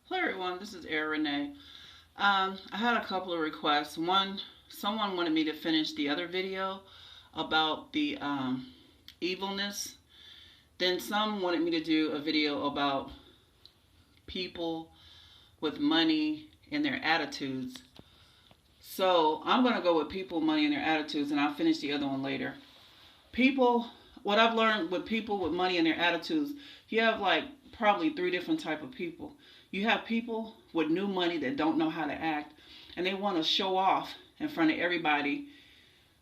Hello everyone, this is Era Renee. I had a couple of requests. One, someone wanted me to finish the other video about the evilness. Then some wanted me to do a video about people with money and their attitudes. So I'm going to go with people, money, and their attitudes, and I'll finish the other one later. People, what I've learned with people with money and their attitudes, you have like probably three different type of people. You have people with new money that don't know how to act, and they want to show off in front of everybody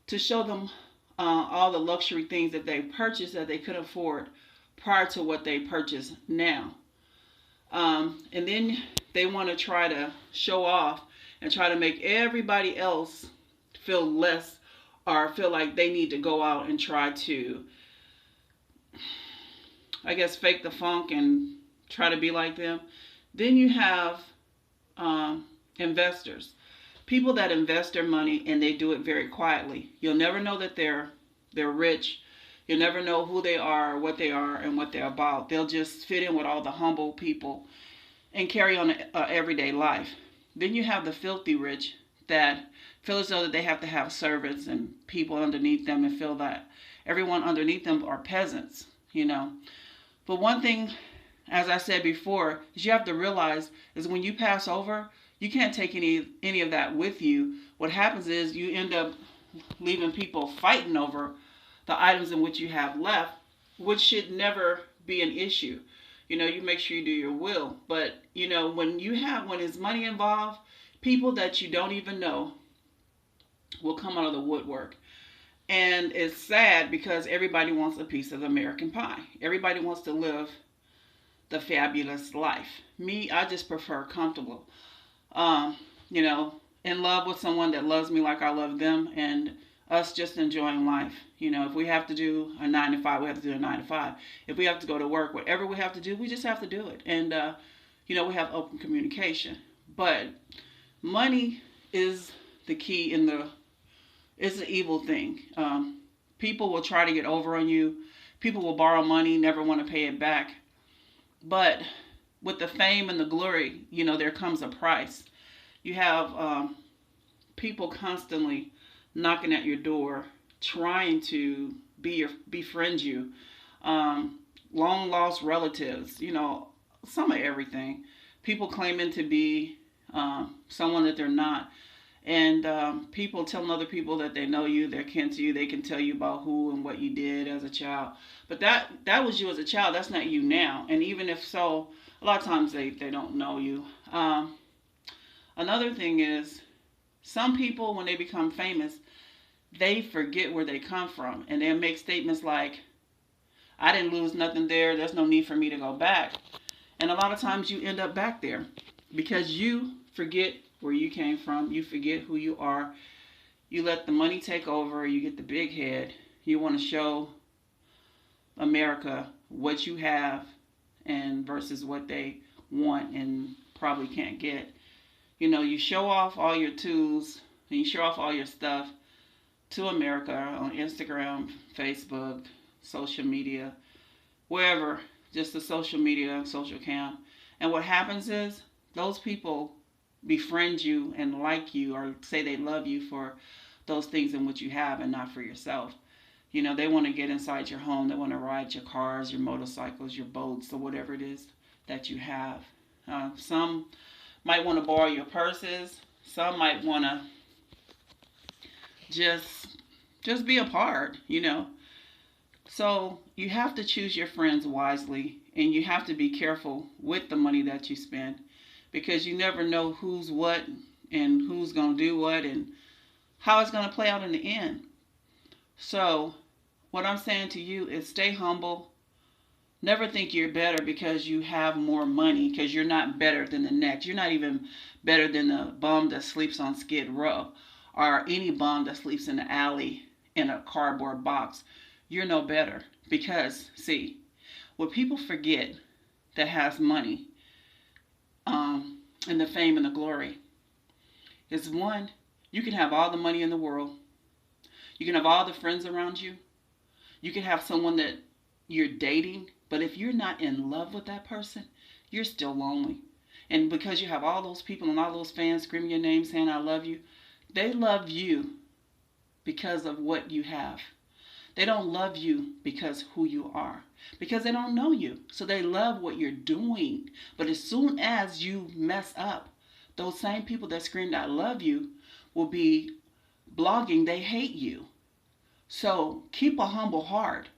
to show them all the luxury things that they purchased that they could afford prior to what they purchase now. And then they want to try to show off and try to make everybody else feel less or feel like they need to go out and try to, I guess, fake the funk and try to be like them. Then you have investors, people that invest their money and they do it very quietly. You'll never know that they're rich. You'll never know who they are, what they are, and what they're about. They'll just fit in with all the humble people and carry on a everyday life. Then you have the filthy rich that feel as though that they have to have servants and people underneath them and feel that everyone underneath them are peasants. But one thing, as I said before, is you have to realize is when you pass over, you can't take any of that with you. What happens is you end up leaving people fighting over the items in which you have left, which should never be an issue. You make sure you do your will. But, when there's money involved, people that you don't even know will come out of the woodwork. And it's sad because everybody wants a piece of American pie. Everybody wants to live the fabulous life. Me, I just prefer comfortable. Um, you know, in love with someone that loves me like I love them, and us just enjoying life. If we have to do a 9 to 5, we have to do a 9 to 5. If we have to go to work, whatever we have to do, we just have to do it. And we have open communication. But money is the key in the. It's an evil thing. People will try to get over on you. People will borrow money, never want to pay it back. But with the fame and the glory, there comes a price. You have people constantly knocking at your door, trying to befriend you. Long lost relatives, some of everything. People claiming to be someone that they're not. And people telling other people that they know you, they're kin to you, they can tell you about who and what you did as a child. But that was you as a child. That's not you now. And even if so, a lot of times they don't know you. Another thing is, some people, when they become famous, they forget where they come from. And they'll make statements like, I didn't lose nothing there. There's no need for me to go back. And a lot of times you end up back there because you forget where you came from. You forget who you are. You let the money take over. You get the big head. You want to show America what you have and versus what they want and probably can't get. You show off all your tools and you show off all your stuff to America on Instagram, Facebook, social media, wherever, just the social media, social cam. And what happens is those people befriend you and like you or say they love you for those things in which you have and not for yourself. They want to get inside your home. They want to ride your cars, your motorcycles, your boats, or whatever it is that you have. Some might want to borrow your purses. Some might want to just be a part. So you have to choose your friends wisely, and you have to be careful with the money that you spend because you never know who's what and who's going to do what and how it's going to play out in the end. So what I'm saying to you is stay humble. Never think you're better because you have more money, because you're not better than the next. You're not even better than the bum that sleeps on Skid Row or any bum that sleeps in the alley in a cardboard box. You're no better because, see, what people forget that has money and the fame and the glory is, one, you can have all the money in the world. You can have all the friends around you. You can have someone that you're dating, but if you're not in love with that person, you're still lonely. And because you have all those people and all those fans screaming your name saying, I love you, they love you because of what you have. They don't love you because who you are, because they don't know you. So they love what you're doing. But as soon as you mess up, those same people that screamed, I love you, will be blogging, they hate you. So keep a humble heart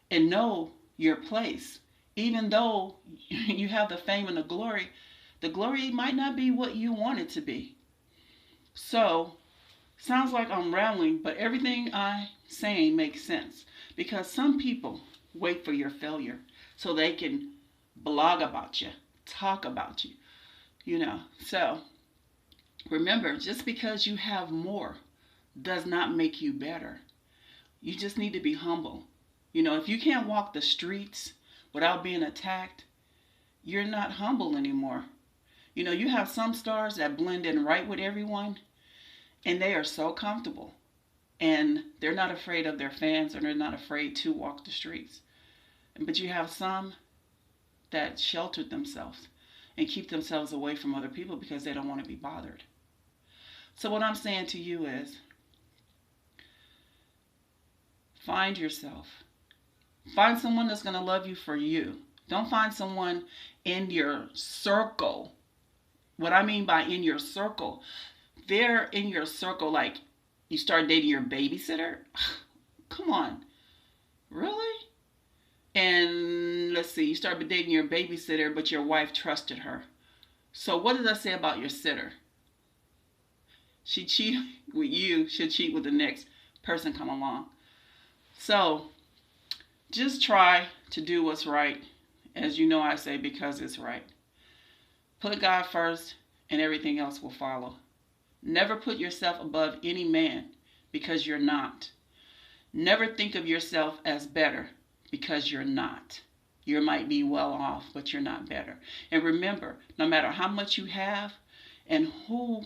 and know your place. Even though you have the fame and the glory might not be what you want it to be. So, sounds like I'm rambling, but everything I'm saying makes sense. Because some people wait for your failure so they can blog about you, talk about you, you know. So, remember, just because you have more does not make you better. You just need to be humble. You know, if you can't walk the streets without being attacked, you're not humble anymore. You know, you have some stars that blend in right with everyone, and they are so comfortable. And they're not afraid of their fans, or they're not afraid to walk the streets. But you have some that shelter themselves and keep themselves away from other people because they don't want to be bothered. So what I'm saying to you is, find yourself. Find someone that's going to love you for you. Don't find someone in your circle. What I mean by in your circle, they're in your circle like you start dating your babysitter. Come on. Really? And let's see, you start dating your babysitter, but your wife trusted her. So what does that say about your sitter? She cheat with you, she'll cheat with the next person come along. So just try to do what's right, as you know I say, because it's right. Put God first and everything else will follow. Never put yourself above any man, because you're not. Never think of yourself as better, because you're not. You might be well off, but you're not better. And remember, no matter how much you have and who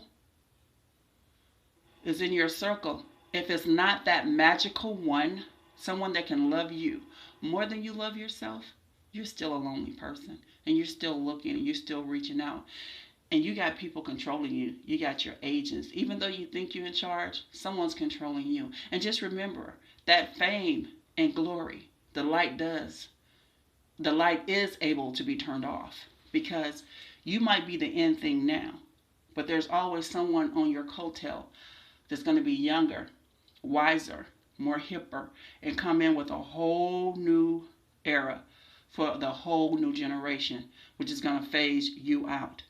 is in your circle, if it's not that magical one, someone that can love you more than you love yourself, you're still a lonely person. And you're still looking and you're still reaching out. And you got people controlling you. You got your agents. Even though you think you're in charge, someone's controlling you. And just remember that fame and glory, the light is able to be turned off, because you might be the end thing now, but there's always someone on your coattail that's going to be younger, wiser, more hipper, and come in with a whole new era for the whole new generation, which is going to phase you out.